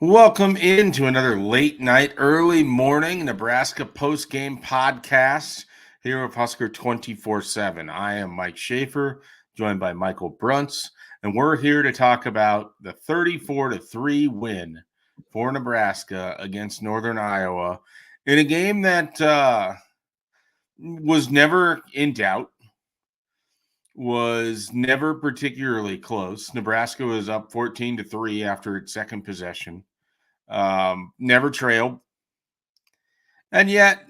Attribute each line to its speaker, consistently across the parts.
Speaker 1: Welcome into another late night, early morning Nebraska postgame podcast here with Husker247. I am Mike Schaefer, joined by Michael Bruntz, and we're here to talk about the 34-3 win for Nebraska against Northern Iowa in a game that was never in doubt, was never particularly close. Nebraska was up 14-3 after its second possession. Never trailed. And yet,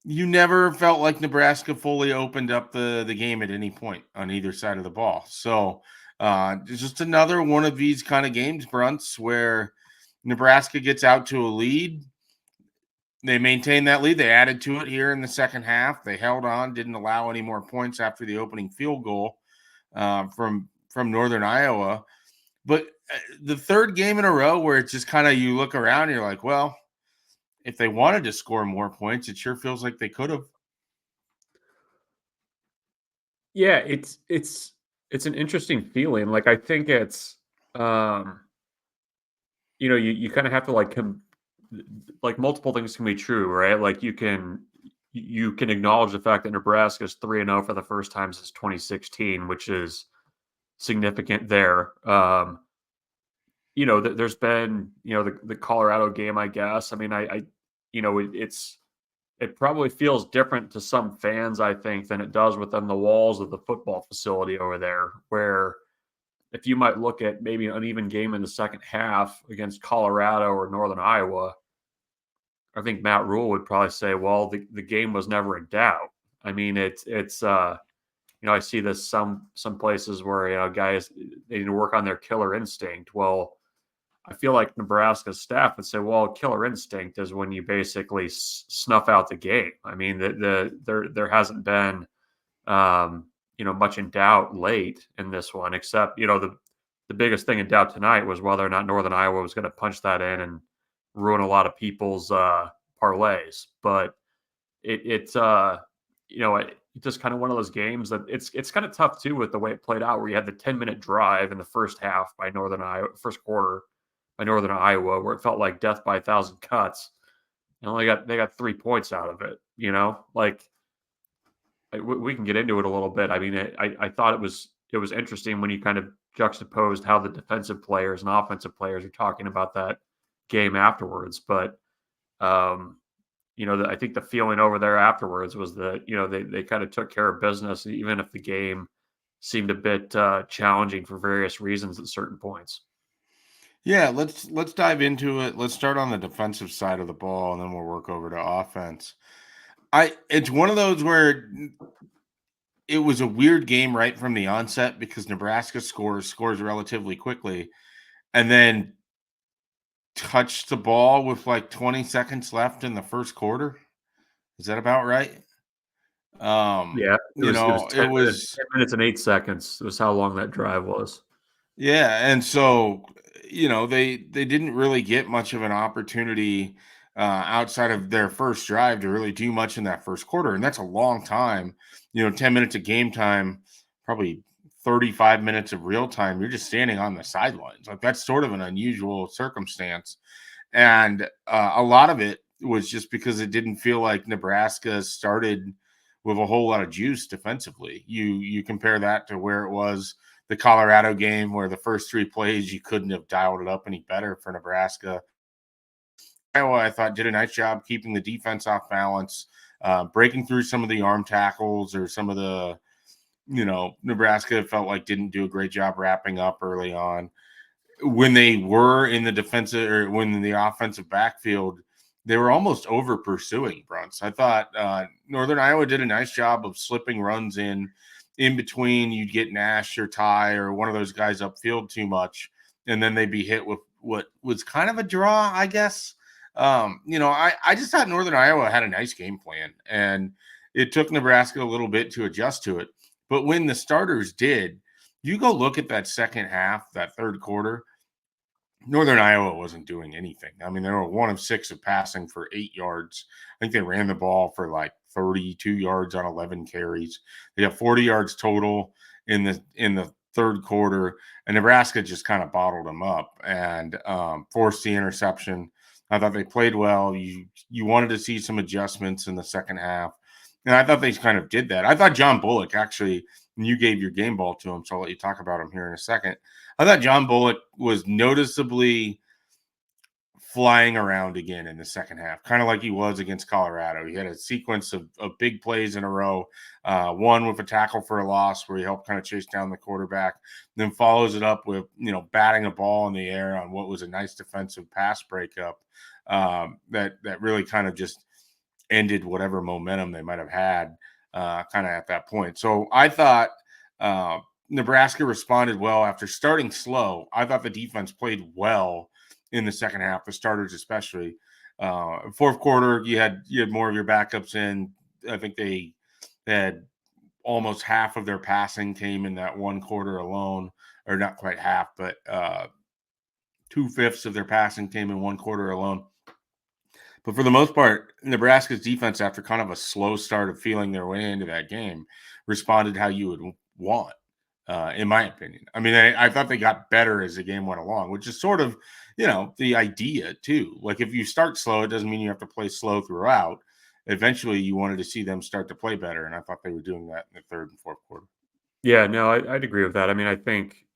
Speaker 1: you never felt like Nebraska fully opened up the game at any point on either side of the ball. So, it's just another one of these kind of games, Bruntz, where Nebraska gets out to a lead. They maintain that lead. They added to it here in the second half. They held on, didn't allow any more points after the opening field goal from Northern Iowa. But the third game in a row where it's just kind of you look around and you're like, well, if they wanted to score more points, it sure feels like they could have.
Speaker 2: Yeah, it's an interesting feeling. Like I think it's you kind of have to like multiple things can be true, right? Like you can acknowledge the fact that Nebraska is 3-0 for the first time since 2016, which is significant there. There's been, the Colorado game, I guess. I mean, it probably feels different to some fans, I think, than it does within the walls of the football facility over there, where if you might look at maybe an uneven game in the second half against Colorado or Northern Iowa, I think Matt Rule would probably say, well, the game was never in doubt. I mean, I see this some places where, guys, they need to work on their killer instinct. Well, I feel like Nebraska's staff would say, well, killer instinct is when you basically snuff out the game. I mean, there hasn't been, much in doubt late in this one, except, the biggest thing in doubt tonight was whether or not Northern Iowa was going to punch that in and ruin a lot of people's parlays. But it's just kind of one of those games that it's kind of tough too with the way it played out, where you had the 10-minute drive in the first half by Northern Iowa, first quarter by Northern Iowa, where it felt like death by a thousand cuts, and they got 3 points out of it. We can get into it a little bit. I mean, I thought it was interesting when you kind of juxtaposed how the defensive players and offensive players are talking about that game afterwards. But I think the feeling over there afterwards was that they kind of took care of business, even if the game seemed a bit challenging for various reasons at certain points.
Speaker 1: Yeah, let's dive into it. Let's start on the defensive side of the ball, and then we'll work over to offense. It's one of those where it was a weird game right from the onset because Nebraska scores relatively quickly, and then touched the ball with like 20 seconds left in the first quarter. Is that about right?
Speaker 2: Yeah, it was
Speaker 1: It
Speaker 2: 10 minutes and 8 seconds was how long that drive was.
Speaker 1: Yeah, and so they didn't really get much of an opportunity outside of their first drive to really do much in that first quarter, and that's a long time. 10 minutes of game time, probably 35 minutes of real time. You're just standing on the sidelines. Like that's sort of an unusual circumstance, and a lot of it was just because it didn't feel like Nebraska started with a whole lot of juice defensively. You compare that to where it was the Colorado game, where the first 3 plays you couldn't have dialed it up any better for Nebraska. Iowa, I thought, did a nice job keeping the defense off balance, breaking through some of the arm tackles or some of the, Nebraska felt like didn't do a great job wrapping up early on. When they were in the defensive or when in the offensive backfield, they were almost over pursuing Bruntz. I thought Northern Iowa did a nice job of slipping runs in between. You'd get Nash or Ty or one of those guys upfield too much, and then they'd be hit with what was kind of a draw, I guess. I just thought Northern Iowa had a nice game plan, and it took Nebraska a little bit to adjust to it. But when the starters did, you go look at that second half, that third quarter, Northern Iowa wasn't doing anything. I mean, they were 1 of 6 of passing for 8 yards. I think they ran the ball for like 32 yards on 11 carries. They got 40 yards total in the third quarter, and Nebraska just kind of bottled them up and forced the interception. I thought they played well. You wanted to see some adjustments in the second half, and I thought they kind of did that. I thought John Bullock actually, and you gave your game ball to him, so I'll let you talk about him here in a second. I thought John Bullock was noticeably flying around again in the second half, kind of like he was against Colorado. He had a sequence of big plays in a row, one with a tackle for a loss where he helped kind of chase down the quarterback, then follows it up with, batting a ball in the air on what was a nice defensive pass breakup that really kind of just ended whatever momentum they might have had kind of at that point. So I thought Nebraska responded well after starting slow. I thought the defense played well in the second half, the starters especially. Fourth quarter, you had more of your backups in. I think they had almost half of their passing came in that one quarter alone, or not quite half, but 2/5 of their passing came in one quarter alone. But for the most part, Nebraska's defense, after kind of a slow start of feeling their way into that game, responded how you would want, in my opinion. I mean, I thought they got better as the game went along, which is sort of, the idea too. Like if you start slow, it doesn't mean you have to play slow throughout. Eventually, you wanted to see them start to play better, and I thought they were doing that in the third and fourth quarter.
Speaker 2: Yeah, no, I'd agree with that. I mean, I think,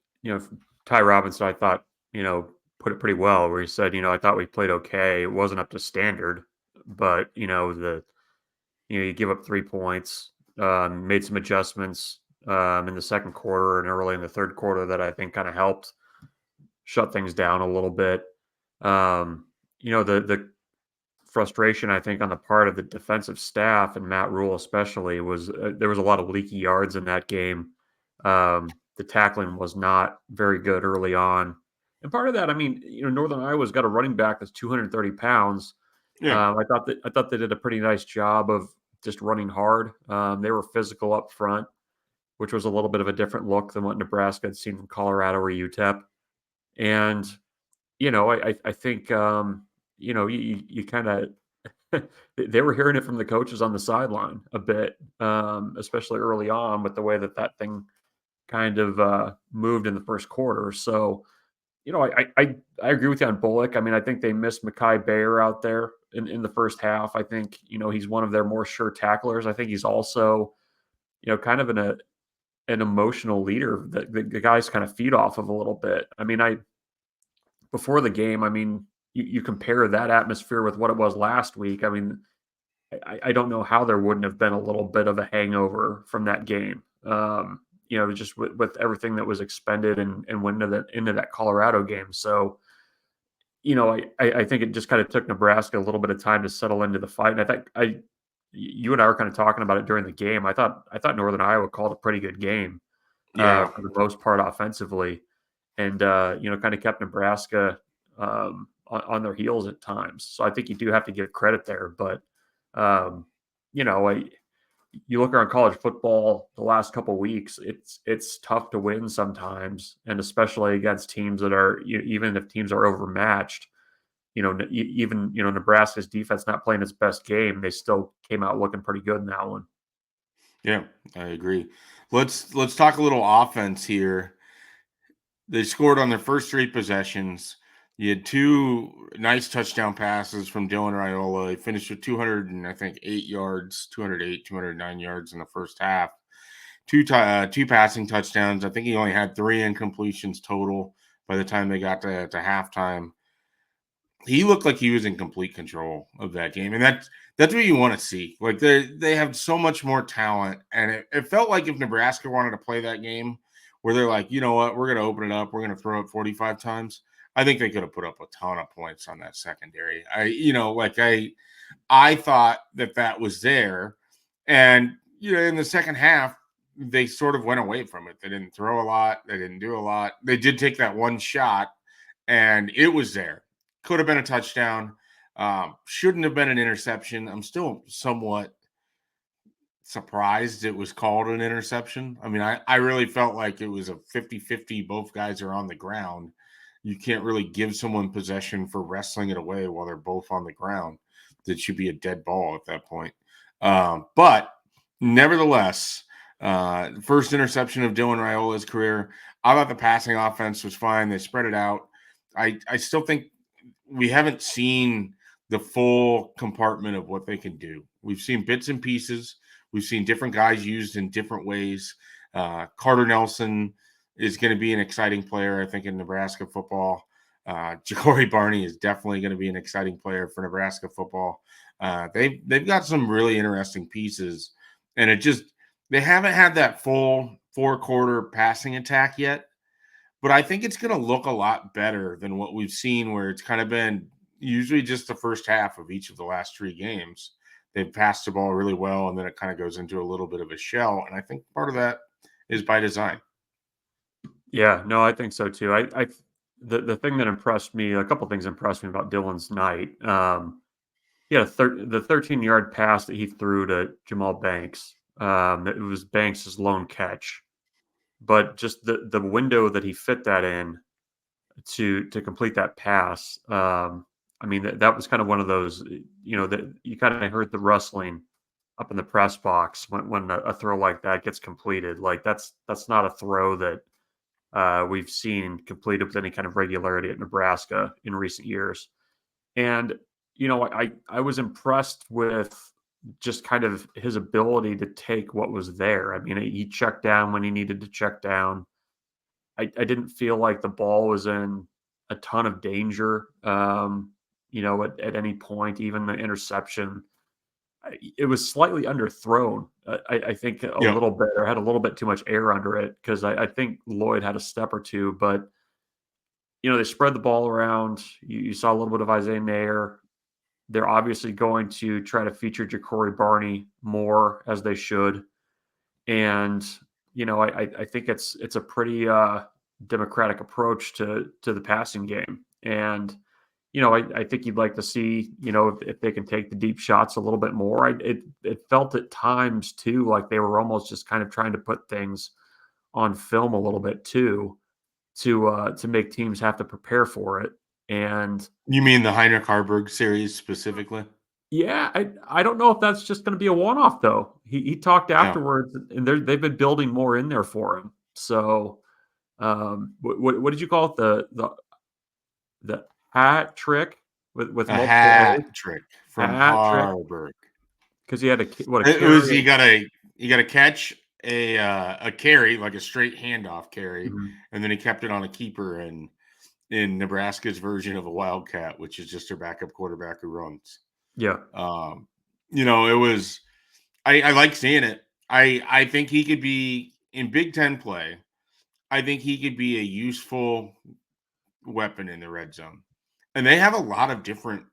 Speaker 2: Ty Robinson, I thought, put it pretty well where he said, I thought we played okay. It wasn't up to standard, but, you give up 3 points, made some adjustments in the second quarter and early in the third quarter that I think kind of helped shut things down a little bit. The frustration I think on the part of the defensive staff and Matt Rule especially was there was a lot of leaky yards in that game. The tackling was not very good early on, and part of that, I mean, Northern Iowa's got a running back that's 230 pounds.
Speaker 1: Yeah.
Speaker 2: I thought they did a pretty nice job of just running hard. They were physical up front, which was a little bit of a different look than what Nebraska had seen from Colorado or UTEP. And I think you kind of they were hearing it from the coaches on the sideline a bit, especially early on with the way that thing kind of moved in the first quarter. So, I agree with you on Bullock. I mean, I think they missed Mekhi Bayer out there in the first half. I think, he's one of their more sure tacklers. I think he's also, kind of an emotional leader that the guys kind of feed off of a little bit. I mean, before the game, I mean, you compare that atmosphere with what it was last week. I mean, I don't know how there wouldn't have been a little bit of a hangover from that game. Just with everything that was expended and went into that Colorado game. So, I think it just kind of took Nebraska a little bit of time to settle into the fight. And I think you and I were kind of talking about it during the game. I thought Northern Iowa called a pretty good game
Speaker 1: Yeah.
Speaker 2: for the most part offensively, and kind of kept Nebraska on their heels at times. So I think you do have to give credit there. But you look around college football the last couple of weeks, it's tough to win sometimes, and especially against teams that are, even if teams are overmatched. Even Nebraska's defense not playing its best game, they still came out looking pretty good in that one.
Speaker 1: Yeah, I agree. Let's talk a little offense here. They scored on their first 3 possessions. You had 2 nice touchdown passes from Dylan Raiola. He finished with 200 and I think 8 yards, 208, 209 yards in the first half. Two passing touchdowns. I think he only had 3 incompletions total by the time they got to halftime. He looked like he was in complete control of that game, and that's what you want to see. Like they have so much more talent, and it felt like if Nebraska wanted to play that game, where they're like, you know what, we're going to open it up, we're going to throw it 45 times. I think they could have put up a ton of points on that secondary. I thought that was there, and in the second half, they sort of went away from it. They didn't throw a lot, they didn't do a lot. They did take that one shot, and it was there. Could have been a touchdown. Shouldn't have been an interception. I'm still somewhat surprised it was called an interception. I mean, I really felt like it was a 50-50. Both guys are on the ground. You can't really give someone possession for wrestling it away while they're both on the ground. That should be a dead ball at that point. But nevertheless, First interception of Dylan Raiola's career. I thought the passing offense was fine. They spread it out. I still think we haven't seen the full compartment of what they can do. We've seen bits and pieces. We've seen different guys used in different ways. Carter Nelson is going to be an exciting player, I think, in Nebraska football. Ja'Cory Barney is definitely going to be an exciting player for Nebraska football. They've got some really interesting pieces, and they haven't had that full 4-quarter passing attack yet. But I think it's going to look a lot better than what we've seen, where it's kind of been usually just the first half of each of the last 3 games. They've passed the ball really well, and then it kind of goes into a little bit of a shell. And I think part of that is by design.
Speaker 2: Yeah, no, I think so too. The thing that impressed me, a couple things impressed me about Dylan's night. He had the 13-yard pass that he threw to Jamal Banks. It was Banks' lone catch, but just the window that he fit that in to complete that pass. I mean, that was kind of one of those, that you kind of heard the rustling up in the press box when a throw like that gets completed. Like that's not a throw that we've seen completed with any kind of regularity at Nebraska in recent years. And I was impressed with just kind of his ability to take what was there. I mean, he checked down when he needed to check down. I didn't feel like the ball was in a ton of danger, at any point, even the interception. It was slightly underthrown. I think a little bit, or had a little bit too much air under it, because I think Lloyd had a step or two, but they spread the ball around. You saw a little bit of Isaiah Nair. They're obviously going to try to feature Ja'Cory Barney more, as they should. And, I think it's a pretty democratic approach to the passing game. And, I think you'd like to see, if they can take the deep shots a little bit more. It felt at times too like they were almost just kind of trying to put things on film a little bit too, to make teams have to prepare for it. And
Speaker 1: You mean the Heinrich Harburg series specifically?
Speaker 2: yeah, I don't know if that's just going to be a one-off though. He talked afterwards, and they've been building more in there for him. So, what did you call it? The hat trick with
Speaker 1: A
Speaker 2: multiple A's?
Speaker 1: hat trick from
Speaker 2: Hat trick,
Speaker 1: Harburg.
Speaker 2: because he had a
Speaker 1: It was
Speaker 2: carry.
Speaker 1: you got to catch a carry, like a straight handoff carry,
Speaker 2: Mhm.
Speaker 1: and then he kept it on a keeper in Nebraska's version of a wildcat, which is just their backup quarterback who runs.
Speaker 2: Yeah,
Speaker 1: It was I like seeing it. I think he could be in Big Ten play. I think he could be a useful weapon in the red zone. And they have a lot of different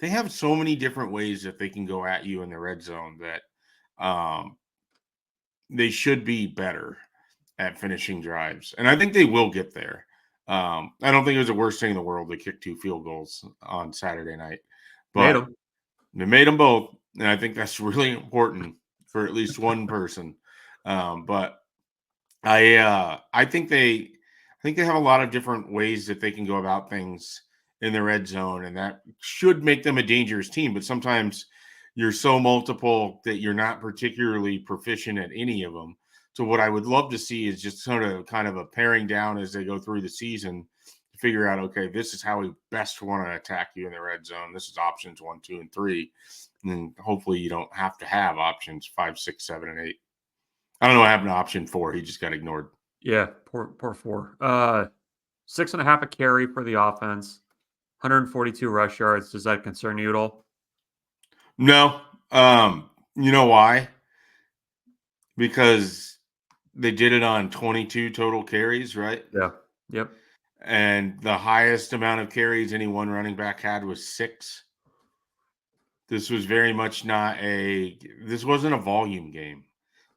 Speaker 1: they have so many different ways that they can go at you in the red zone that they should be better at finishing drives. And I think they will get there. I don't think it was the worst thing in the world to kick 2 field goals on Saturday night,
Speaker 2: made
Speaker 1: but
Speaker 2: him.
Speaker 1: they made them both. And I think that's really important for at least one person. But I think they have a lot of different ways that they can go about things in the red zone, and that should make them a dangerous team. But sometimes you're so multiple that you're not particularly proficient at any of them. So what I would love to see is just sort of kind of a paring down as they go through the season to figure out, okay, this is how we best want to attack you in the red zone. This is options 1, 2, and 3. And hopefully you don't have to have options 5, 6, 7, and 8. I don't know what happened to option 4. He just got ignored.
Speaker 2: Yeah, poor 4. 6.5 a carry for the offense. 142 rush yards. Does that concern you at all?
Speaker 1: No. You know why? Because they did it on 22 total carries, right?
Speaker 2: Yeah. Yep.
Speaker 1: And the highest amount of carries any one running back had was 6. This was very much this wasn't a volume game.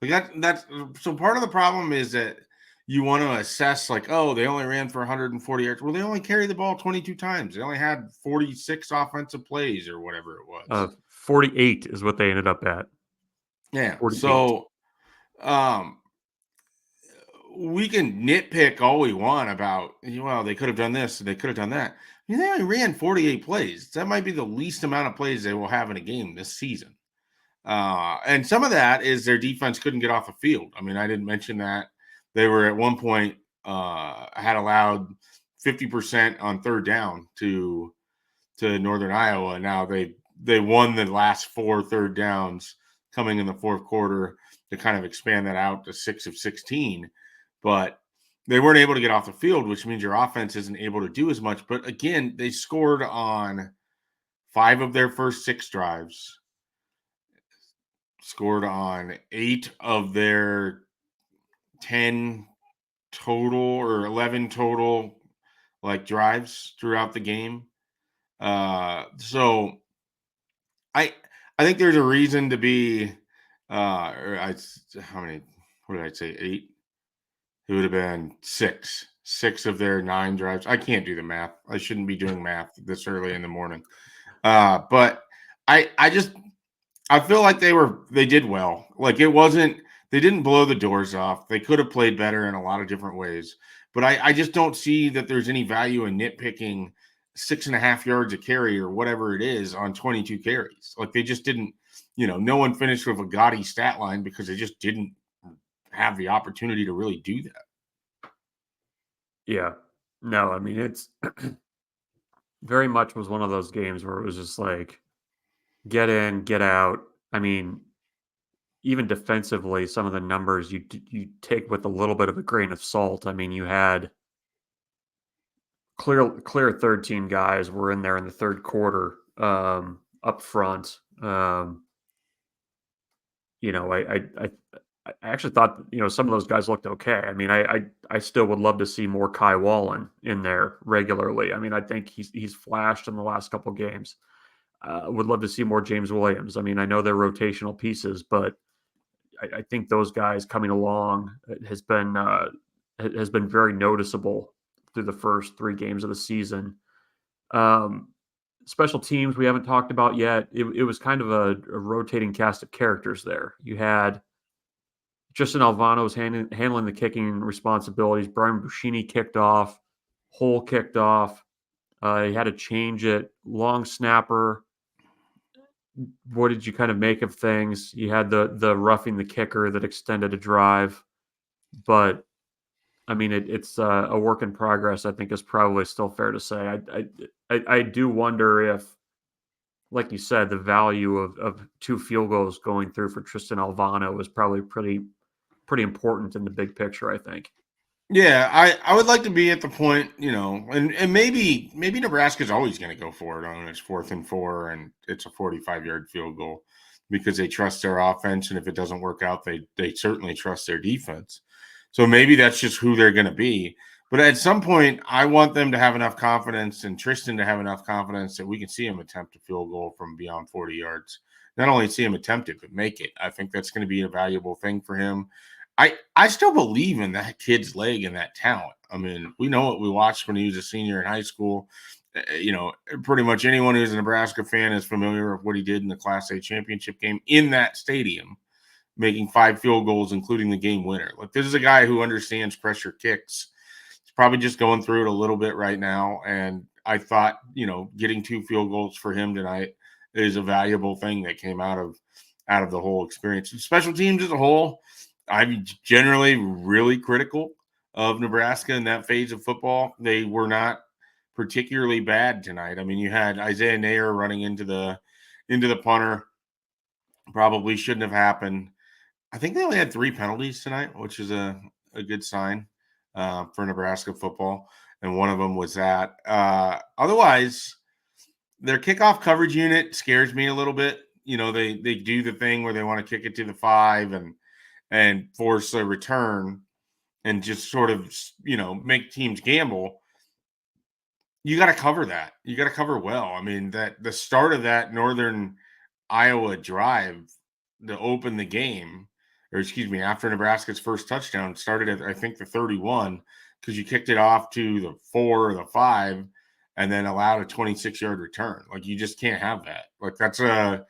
Speaker 1: Like that's so part of the problem is that you want to assess like, oh, they only ran for 140 yards. Well, they only carried the ball 22 times. They only had 46 offensive plays or whatever it was.
Speaker 2: 48 is what they ended up at.
Speaker 1: Yeah.
Speaker 2: 48.
Speaker 1: So um we can nitpick all we want about, well, they could have done this, they could have done that. I mean, they only ran 48 plays. That might be the least amount of plays they will have in a game this season. And some of that is their defense couldn't get off the field. I mean, I didn't mention that. They were at one point had allowed 50% on third down to Northern Iowa. Now they won the last 4 third downs coming in the fourth quarter to kind of expand that out to 6 of 16. But they weren't able to get off the field, which means your offense isn't able to do as much. But again, they scored on 5 of their first 6 drives, scored on 8 of their 10 total or 11 total like drives throughout the game. So I think there's a reason to be how many, what did I say, 8? It would have been 6 of their 9 drives. I can't do the math. I shouldn't be doing math this early in the morning. But I feel like they did well. Like they didn't blow the doors off. They could have played better in a lot of different ways. But I just don't see that there's any value in nitpicking 6.5 yards a carry or whatever it is on 22 carries. Like they just didn't, no one finished with a gaudy stat line because they just didn't have the opportunity to really do that.
Speaker 2: Yeah. No, I mean, it's very much was one of those games where it was just like, get in, get out. I mean, even defensively, some of the numbers you take with a little bit of a grain of salt. I mean, you had clear third team guys were in there in the third quarter up front. I actually thought some of those guys looked okay. I mean, I still would love to see more Kai Wallen in there regularly. I mean, I think he's flashed in the last couple of games. Would love to see more James Williams. I mean, I know they're rotational pieces, but I think those guys coming along has been very noticeable through the first 3 games of the season. Special teams we haven't talked about yet. It was kind of a rotating cast of characters there. You had Tristan Alvano was handling the kicking responsibilities. Brian Buschini kicked off. Hole kicked off. He had to change it. Long snapper. What did you kind of make of things? You had the roughing the kicker that extended a drive, but I mean it's a work in progress. I think is probably still fair to say. I do wonder if, like you said, the value of 2 field goals going through for Tristan Alvano was probably pretty important in the big picture, I think.
Speaker 1: Yeah, I would like to be at the point, and maybe Nebraska's always going to go for it on its 4th and 4, and it's a 45-yard field goal because they trust their offense, and if it doesn't work out, they certainly trust their defense. So maybe that's just who they're going to be. But at some point, I want them to have enough confidence and Tristan to have enough confidence that we can see him attempt a field goal from beyond 40 yards. Not only see him attempt it, but make it. I think that's going to be a valuable thing for him. I still believe in that kid's leg and that talent. I mean, we know what we watched when he was a senior in high school. Pretty much anyone who's a Nebraska fan is familiar with what he did in the Class A championship game in that stadium, making 5 field goals, including the game winner. Like, this is a guy who understands pressure kicks. He's probably just going through it a little bit right now. And I thought, getting 2 field goals for him tonight is a valuable thing that came out of the whole experience. Special teams as a whole, I'm generally really critical of Nebraska in that phase of football. They were not particularly bad tonight. I mean, you had Isaiah Nair running into the punter. Probably shouldn't have happened. I think they only had 3 penalties tonight, which is a good sign for Nebraska football. And one of them was that. Otherwise, their kickoff coverage unit scares me a little bit. They do the thing where they want to kick it to the 5 and force a return and just sort of, make teams gamble. You got to cover that. You got to cover well. I mean, that the start of that Northern Iowa drive to open the game, or excuse me, after Nebraska's first touchdown started at, I think, the 31, because you kicked it off to the 4 or the 5 and then allowed a 26-yard return. Like, you just can't have that. Like, that's I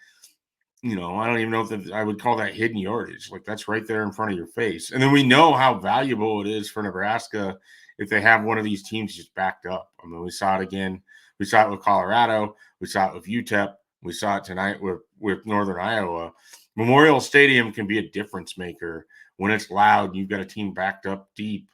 Speaker 1: don't even know if I would call that hidden yardage. Like, that's right there in front of your face. And then we know how valuable it is for Nebraska if they have one of these teams just backed up. I mean, we saw it again. We saw it with Colorado. We saw it with UTEP. We saw it tonight with Northern Iowa. Memorial Stadium can be a difference maker when it's loud. You've got a team backed up deep,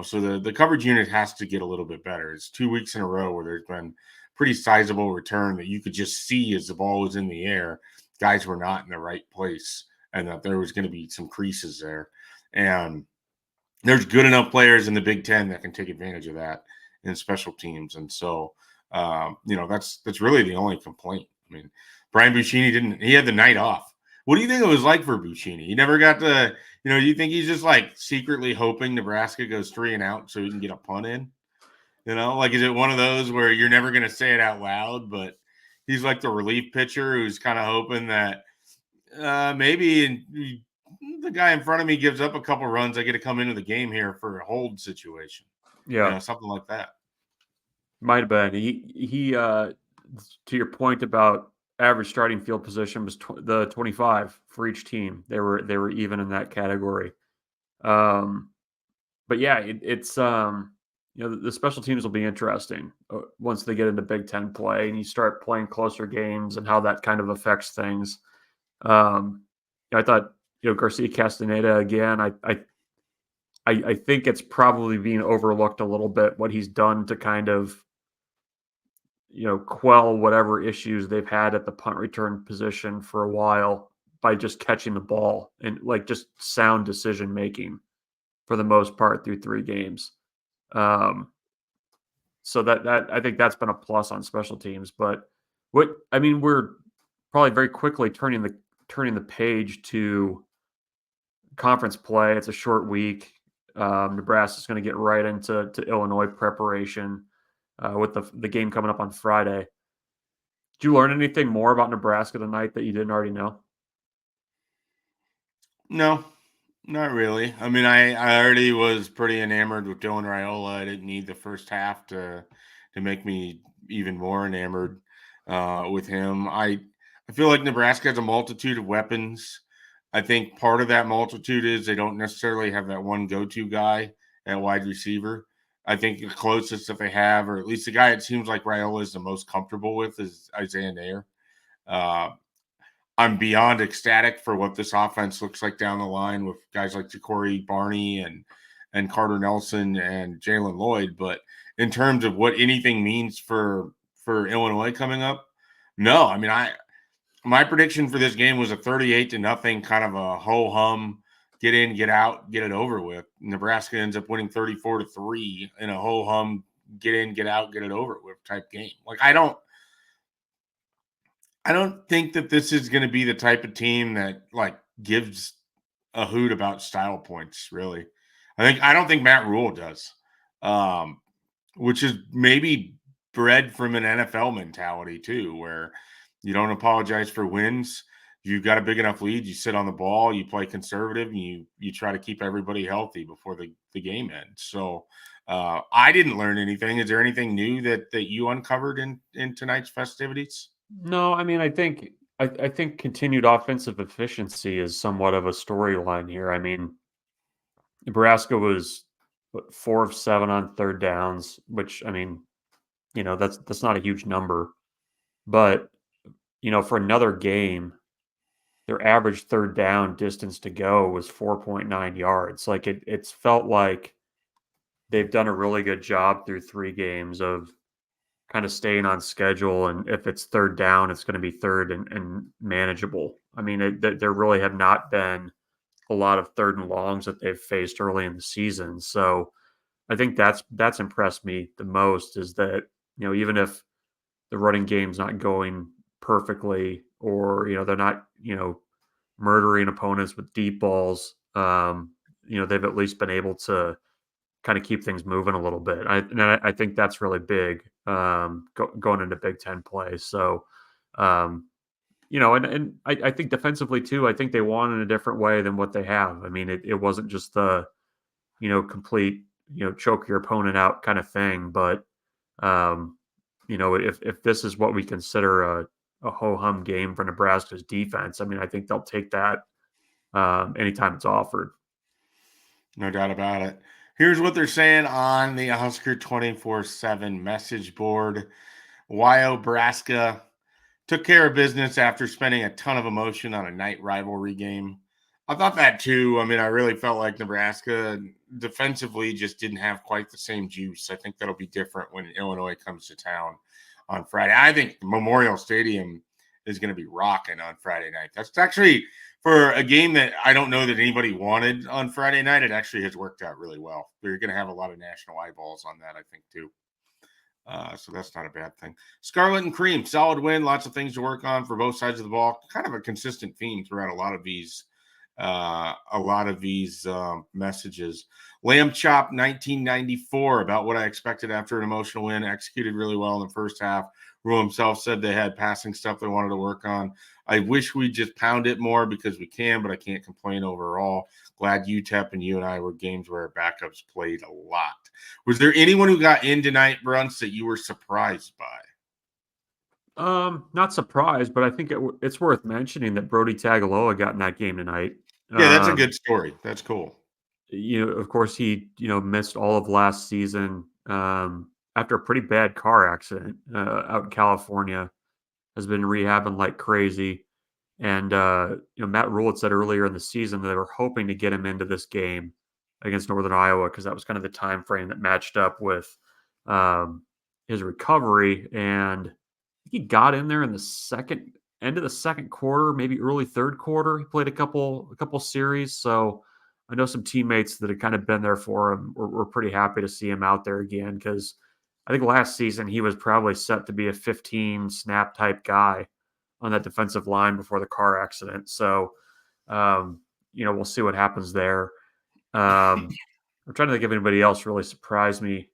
Speaker 1: so the coverage unit has to get a little bit better. It's 2 weeks in a row where there's been pretty sizable return that you could just see as the ball was in the air. Guys were not in the right place, and that there was going to be some creases there. And there's good enough players in the Big Ten that can take advantage of that in special teams. And so, that's really the only complaint. I mean, Brian Buccini he had the night off. What do you think it was like for Buccini? He never got to, do you think he's just like secretly hoping Nebraska goes 3 and out so he can get a punt in? Like, is it one of those where you're never going to say it out loud, but he's like the relief pitcher who's kind of hoping that maybe the guy in front of me gives up a couple runs, I get to come into the game here for a hold situation.
Speaker 2: Yeah.
Speaker 1: Something like that.
Speaker 2: Might have been. He to your point about average starting field position was the 25 for each team. They were even in that category. But yeah, it's the special teams will be interesting once they get into Big Ten play and you start playing closer games and how that kind of affects things. I thought Garcia Castaneda again. I think it's probably being overlooked a little bit what he's done to kind of quell whatever issues they've had at the punt return position for a while by just catching the ball and like just sound decision making for the most part through 3 games. So that I think that's been a plus on special teams. But we're probably very quickly turning the page to conference play. It's a short week. Nebraska's going to get right into Illinois preparation with the game coming up on Friday. Did you learn anything more about Nebraska tonight that you didn't already know?
Speaker 1: No, not really. I mean, I already was pretty enamored with Dylan Raiola. I didn't need the first half to make me even more enamored with him. I feel like Nebraska has a multitude of weapons. I think part of that multitude is they don't necessarily have that one go-to guy at wide receiver. I think the closest that they have, or at least the guy it seems like Raiola is the most comfortable with, is Isaiah Nair. I'm beyond ecstatic for what this offense looks like down the line with guys like Ja'Cory Barney and Carter Nelson and Jalen Lloyd. But in terms of what anything means for Illinois coming up, no. I mean, my prediction for this game was a 38-0 kind of a ho-hum, get in, get out, get it over with. Nebraska ends up winning 34-3 in a ho-hum, get in, get out, get it over with type game. Like, I don't think that this is going to be the type of team that like gives a hoot about style points, really. I don't think Matt Rule does, which is maybe bred from an NFL mentality too, where you don't apologize for wins. You've got a big enough lead, you sit on the ball, you play conservative, and you try to keep everybody healthy before the game ends. So I didn't learn anything. Is there anything new that you uncovered in tonight's festivities?
Speaker 2: No, I mean, I think continued offensive efficiency is somewhat of a storyline here. I mean, Nebraska was 4 of 7 on third downs, which I mean, that's not a huge number, but for another game, their average third down distance to go was 4.9 yards. Like it's felt like they've done a really good job through 3 games of kind of staying on schedule. And if it's third down, it's going to be third and manageable. I mean, there really have not been a lot of third and longs that they've faced early in the season. So I think that's impressed me the most is that, even if the running game's not going perfectly or, they're not, murdering opponents with deep balls, they've at least been able to kind of keep things moving a little bit. I think that's really big going into Big Ten play. So, and I think defensively too, I think they won in a different way than what they have. I mean, it wasn't just the, complete, choke your opponent out kind of thing. But, if this is what we consider a ho-hum game for Nebraska's defense, I mean, I think they'll take that anytime it's offered.
Speaker 1: No doubt about it. Here's what they're saying on the Husker 24/7 message board. Wyo Braska, took care of business after spending a ton of emotion on a night rivalry game. I thought that too. I mean, I really felt like Nebraska defensively just didn't have quite the same juice. I think that'll be different when Illinois comes to town on Friday. I think Memorial Stadium is going to be rocking on Friday night. That's actually for a game that I don't know that anybody wanted on Friday night. It actually has worked out really well. We're going to have a lot of national eyeballs on that, I think, too. So that's not a bad thing. Scarlet and Cream, solid win. Lots of things to work on for both sides of the ball. Kind of a consistent theme throughout a lot of these messages. Lamb Chop 1994, about what I expected after an emotional win. Executed really well in the first half. Rule himself said they had passing stuff they wanted to work on. I wish we just pound it more because we can, but I can't complain overall. Glad UTEP and UNI were games where our backups played a lot. Was there anyone who got in tonight, Bruntz, that you were surprised by?
Speaker 2: Not surprised, but I think it's worth mentioning that Brody Tagaloa got in that game tonight.
Speaker 1: Yeah, that's a good story. That's cool.
Speaker 2: Of course, he missed all of last season after a pretty bad car accident out in California. Has been rehabbing like crazy, and Matt Rule had said earlier in the season that they were hoping to get him into this game against Northern Iowa because that was kind of the time frame that matched up with his recovery, and he got in there in the end of the second quarter, maybe early third quarter. He played a couple series, so I know some teammates that had kind of been there for him were pretty happy to see him out there again because I think last season he was probably set to be a 15 snap type guy on that defensive line before the car accident. So, we'll see what happens there. I'm trying to think if anybody else really surprised me.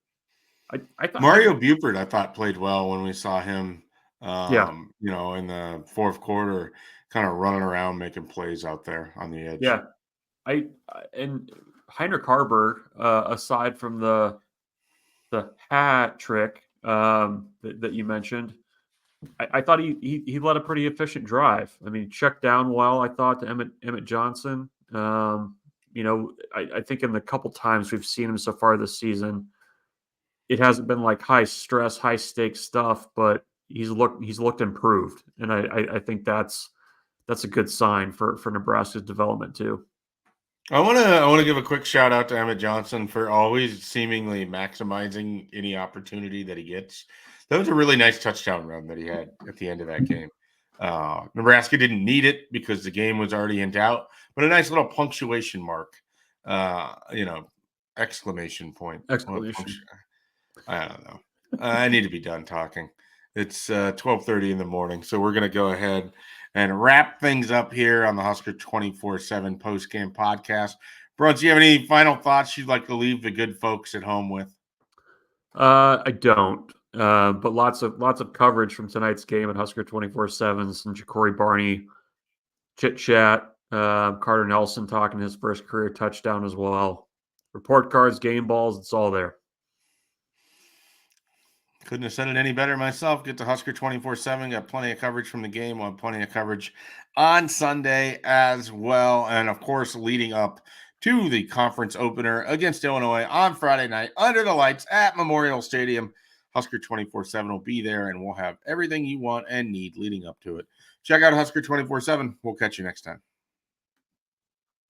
Speaker 2: I thought
Speaker 1: Mario Buford, I thought, played well when we saw him,
Speaker 2: yeah,
Speaker 1: in the fourth quarter, kind of running around making plays out there on the edge.
Speaker 2: yeah. And Heinrich Harburg, aside from the hat trick that you mentioned, I thought he led a pretty efficient drive. I mean, checked down well, I thought, to Emmett Johnson. I think in the couple times we've seen him so far this season, it hasn't been like high stress, high stakes stuff, but he's looked improved, and I think that's a good sign for Nebraska's development too.
Speaker 1: I want to give a quick shout out to Emmett Johnson for always seemingly maximizing any opportunity that he gets. That was a really nice touchdown run that he had at the end of that game. Nebraska didn't need it because the game was already in doubt, but a nice little punctuation mark, exclamation point.
Speaker 2: Exclamation.
Speaker 1: I don't know. I need to be done talking. It's 12:30 in the morning, so we're going to go ahead and wrap things up here on the Husker247 Postgame Podcast. Bruntz, do you have any final thoughts you'd like to leave the good folks at home with?
Speaker 2: I don't. But lots of coverage from tonight's game at Husker 24/7's and Ja'Cory Barney chit chat. Carter Nelson talking his first career touchdown as well. Report cards, game balls, it's all there.
Speaker 1: Couldn't have said it any better myself. Get to Husker 24/7. Got plenty of coverage from the game. We'll have plenty of coverage on Sunday as well. And of course, leading up to the conference opener against Illinois on Friday night under the lights at Memorial Stadium. Husker 24/7 will be there, and we'll have everything you want and need leading up to it. Check out Husker 24/7. We'll catch you next time.